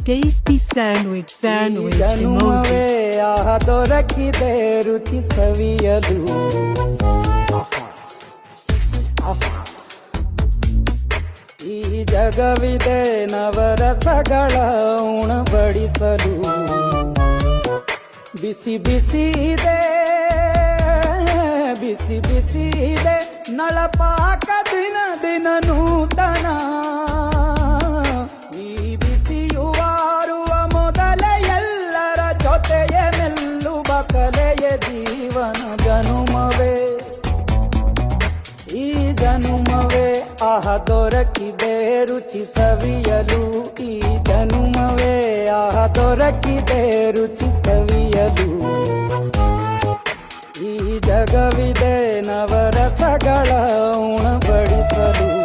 tasty sandwich ಜನುಮವೇ ಆಹ ದೊರಕಿದೆ ರುಚಿ ಸವಿಯಲು. ಈ ಜಗವಿದೆ ನವರಸಗಳ ಉಣಬಡಿಸಲು. ಬಿಸಿ ಬಿಸಿ ಇದೆ ಬಿಸಿ ಬಿಸಿ ಇದೆ ನಳಪಾಕ ದಿನ ದಿನ ನೂತನ. ಈ ಬಿಸಿಯುವಾರುವ ಮೊದಲೇ ಎಲ್ಲರ ಜೊತೆಯೇ ಮೆಲ್ಲುವ ಕಲೆಯ ಜೀವನ ಜನುಮವೇ. ಈ ಜನುಮವೇ ಆಹ ದೊರಕಿದೆ ರುಚಿ ಸವಿಯಲು. ಈ ಜನುಮವೇ ಆಹ ದೊರಕಿದೆ ರುಚಿ ಸವಿಯಲು. ಈ ಜಗವಿದೆ ನವರಸಗಳ ಉಣಬಡಿಸಲು.